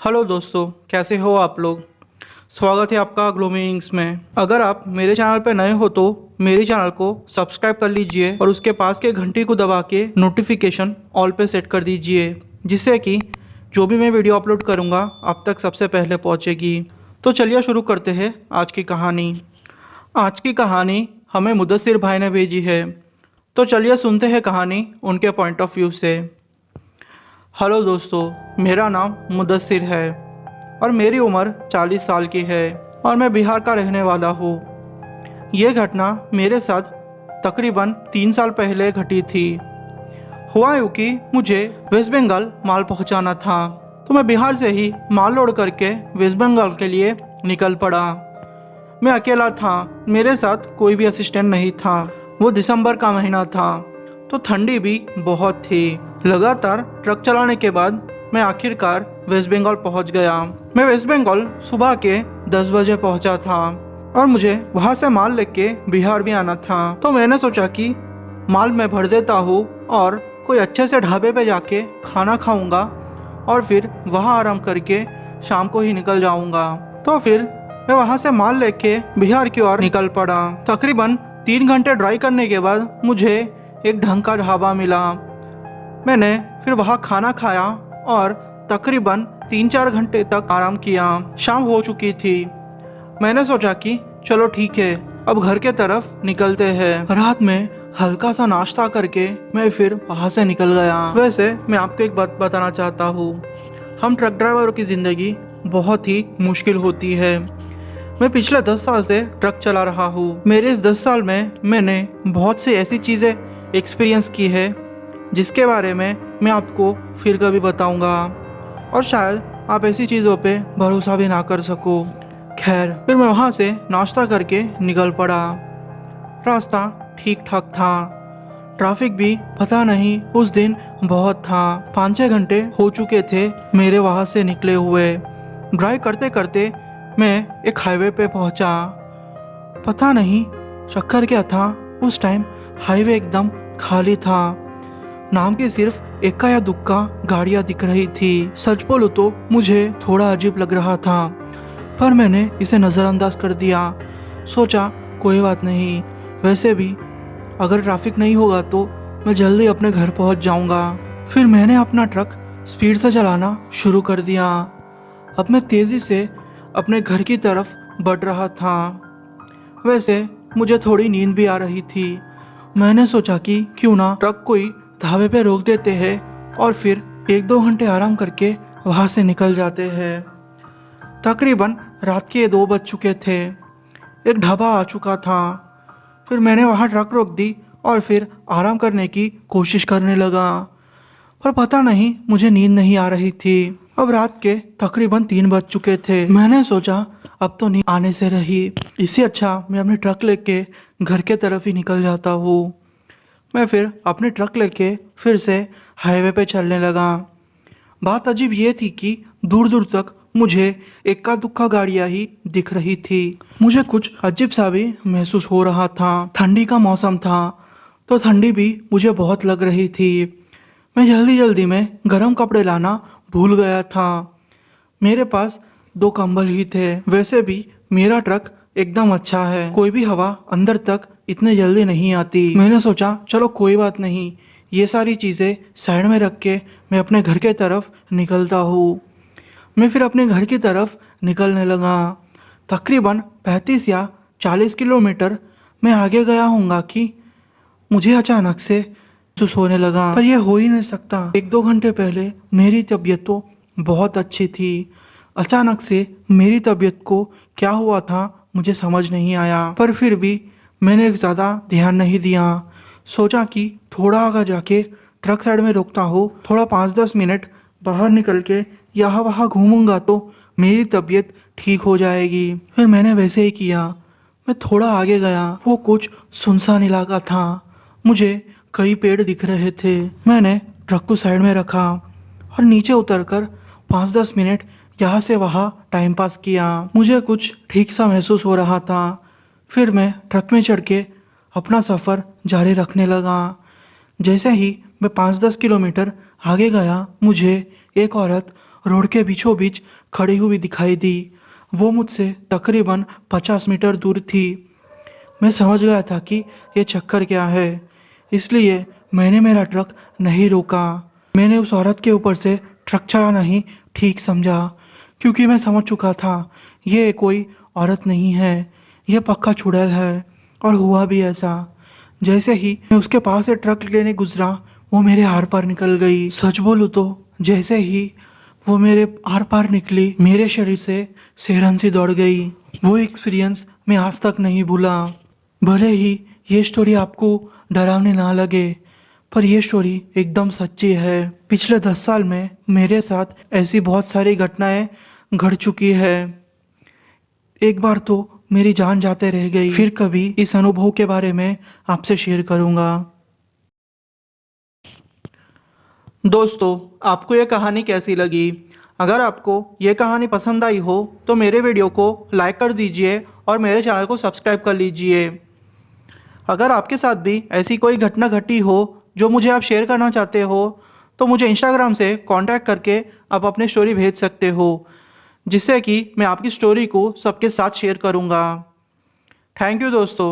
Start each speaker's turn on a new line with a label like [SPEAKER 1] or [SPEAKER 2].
[SPEAKER 1] Hello दोस्तों, कैसे हो आप लोग। स्वागत है आपका ग्लोमिंग्स में। अगर आप मेरे चैनल पर नए हो तो मेरे चैनल को सब्सक्राइब कर लीजिए और उसके पास के घंटी को दबा के नोटिफिकेशन ऑल पे सेट कर दीजिए, जिससे कि जो भी मैं वीडियो अपलोड करूँगा आप तक सबसे पहले पहुँचेगी। तो चलिए शुरू करते हैं आज की कहानी। आज की कहानी हमें मुदस्सिर भाई ने भेजी है, तो चलिए सुनते हैं कहानी उनके पॉइंट ऑफ व्यू से। हेलो दोस्तों, मेरा नाम मुदस्सिर है और मेरी उम्र 40 साल की है और मैं बिहार का रहने वाला हूँ। ये घटना मेरे साथ तकरीबन 3 साल पहले घटी थी। हुआ यूँ कि मुझे वेस्ट बंगाल माल पहुँचाना था, तो मैं बिहार से ही माल लोड करके वेस्ट बंगाल के लिए निकल पड़ा। मैं अकेला था, मेरे साथ कोई भी असिस्टेंट नहीं था। वो दिसंबर का महीना था, तो ठंडी भी बहुत थी। लगातार ट्रक चलाने के बाद मैं आखिरकार वेस्ट बंगाल पहुंच गया। मैं वेस्ट बंगाल सुबह के 10 बजे पहुंचा था और मुझे वहां से माल लेके बिहार भी आना था। तो मैंने सोचा कि माल मैं भर देता हूँ और कोई अच्छे से ढाबे पे जाके खाना खाऊंगा और फिर वहां आराम करके शाम को ही निकल जाऊंगा। तो फिर मैं वहां से माल लेके बिहार की ओर निकल पड़ा। तकरीबन 3 घंटे ड्राइव करने के बाद मुझे एक ढंग का ढाबा मिला। मैंने फिर वहाँ खाना खाया और तकरीबन 3-4 घंटे तक आराम किया। शाम हो चुकी थी। मैंने सोचा कि चलो ठीक है, अब घर के तरफ निकलते हैं। रात में हल्का सा नाश्ता करके मैं फिर वहाँ से निकल गया। वैसे मैं आपको एक बात बताना चाहता हूँ, हम ट्रक ड्राइवरों की ज़िंदगी बहुत ही मुश्किल होती है। मैं पिछले 10 साल से ट्रक चला रहा हूँ। मेरे इस 10 साल में मैंने बहुत सी ऐसी चीज़ें एक्सपीरियंस की है जिसके बारे में मैं आपको फिर कभी बताऊंगा और शायद आप ऐसी चीज़ों पे भरोसा भी ना कर सको। खैर, फिर मैं वहाँ से नाश्ता करके निकल पड़ा। रास्ता ठीक ठाक था, ट्रैफिक भी पता नहीं उस दिन बहुत था। 5-6 घंटे हो चुके थे मेरे वहाँ से निकले हुए। ड्राइव करते करते मैं एक हाईवे पे पहुँचा। पता नहीं चक्कर क्या था, उस टाइम हाईवे एकदम खाली था। नाम की सिर्फ इक्का या दुक्का गाड़ियां दिख रही थी। सच बोलूं तो मुझे थोड़ा अजीब लग रहा था, पर मैंने इसे नज़रअंदाज कर दिया। सोचा कोई बात नहीं, वैसे भी अगर ट्रैफिक नहीं होगा तो मैं जल्दी अपने घर पहुंच जाऊंगा। फिर मैंने अपना ट्रक स्पीड से चलाना शुरू कर दिया। अब मैं तेज़ी से अपने घर की तरफ बढ़ रहा था। वैसे मुझे थोड़ी नींद भी आ रही थी। मैंने सोचा कि क्यों ना ट्रक कोई ढाबे पे रोक देते हैं और फिर 1-2 घंटे आराम करके वहाँ से निकल जाते हैं। तकरीबन रात के 2 बज चुके थे। एक ढाबा आ चुका था। फिर मैंने वहाँ ट्रक रोक दी और फिर आराम करने की कोशिश करने लगा, पर पता नहीं मुझे नींद नहीं आ रही थी। अब रात के तकरीबन 3 बज चुके थे। मैंने सोचा अब तो नींद आने से रही, इससे अच्छा मैं अपने ट्रक लेके घर के तरफ ही निकल जाता हूँ। मैं फिर अपने ट्रक लेके फिर से हाईवे पे चलने लगा। बात अजीब ये थी कि दूर दूर तक मुझे इक्का दुक्का गाड़ियाँ ही दिख रही थी। मुझे कुछ अजीब सा भी महसूस हो रहा था। ठंडी का मौसम था, तो ठंडी भी मुझे बहुत लग रही थी। मैं जल्दी जल्दी में गर्म कपड़े लाना भूल गया था। मेरे पास 2 कंबल ही थे। वैसे भी मेरा ट्रक एकदम अच्छा है, कोई भी हवा अंदर तक इतने जल्दी नहीं आती। मैंने सोचा चलो कोई बात नहीं, ये सारी चीज़ें साइड में रख के मैं अपने घर के तरफ निकलता हूँ। मैं फिर अपने घर की तरफ निकलने लगा। तकरीबन 35 या 40 किलोमीटर मैं आगे गया होऊंगा कि मुझे अचानक से महसूस होने लगा, पर यह हो ही नहीं सकता। 1-2 घंटे पहले मेरी तबीयत तो बहुत अच्छी थी। अचानक से मेरी तबीयत को क्या हुआ था मुझे समझ नहीं आया, पर फिर भी मैंने ज़्यादा ध्यान नहीं दिया। सोचा कि थोड़ा आगे जाके ट्रक साइड में रोकता हूँ, थोड़ा 5-10 मिनट बाहर निकल के यहाँ वहाँ घूमूंगा तो मेरी तबीयत ठीक हो जाएगी। फिर मैंने वैसे ही किया। मैं थोड़ा आगे गया। वो कुछ सुनसान इलाका था। मुझे कई पेड़ दिख रहे थे। मैंने ट्रक को साइड में रखा और नीचे उतरकर 5-10 मिनट यहाँ से वहाँ टाइम पास किया। मुझे कुछ ठीक सा महसूस हो रहा था। फिर मैं ट्रक में चढ़ के अपना सफ़र जारी रखने लगा। जैसे ही मैं 5-10 किलोमीटर आगे गया, मुझे एक औरत रोड के बीचों बीच खड़ी हुई दिखाई दी। वो मुझसे तकरीबन 50 मीटर दूर थी। मैं समझ गया था कि ये चक्कर क्या है, इसलिए मैंने मेरा ट्रक नहीं रोका। मैंने उस औरत के ऊपर से ट्रक चलाना ही ठीक समझा, क्योंकि मैं समझ चुका था ये कोई औरत नहीं है, ये पक्का चुड़ैल है। और हुआ भी ऐसा। जैसे ही मैं उसके पास से ट्रक लेने गुजरा, वो मेरे आर पार निकल गई। सच बोलूँ तो जैसे ही वो मेरे आर पार निकली, मेरे शरीर से सिरहन सी दौड़ गई। वो एक्सपीरियंस मैं आज तक नहीं भूला। भले ही ये स्टोरी आपको डरावनी ना लगे, पर यह स्टोरी एकदम सच्ची है। पिछले 10 साल में मेरे साथ ऐसी बहुत सारी घटनाएं घट चुकी है। एक बार तो मेरी जान जाते रह गई। फिर कभी इस अनुभव के बारे में आपसे शेयर करूंगा। दोस्तों, आपको ये कहानी कैसी लगी? अगर आपको ये कहानी पसंद आई हो तो मेरे वीडियो को लाइक कर दीजिए और मेरे चैनल को सब्सक्राइब कर लीजिए। अगर आपके साथ भी ऐसी कोई घटना घटी हो जो मुझे आप शेयर करना चाहते हो, तो मुझे इंस्टाग्राम से कांटेक्ट करके आप अपनी स्टोरी भेज सकते हो, जिससे कि मैं आपकी स्टोरी को सबके साथ शेयर करूँगा। थैंक यू दोस्तों।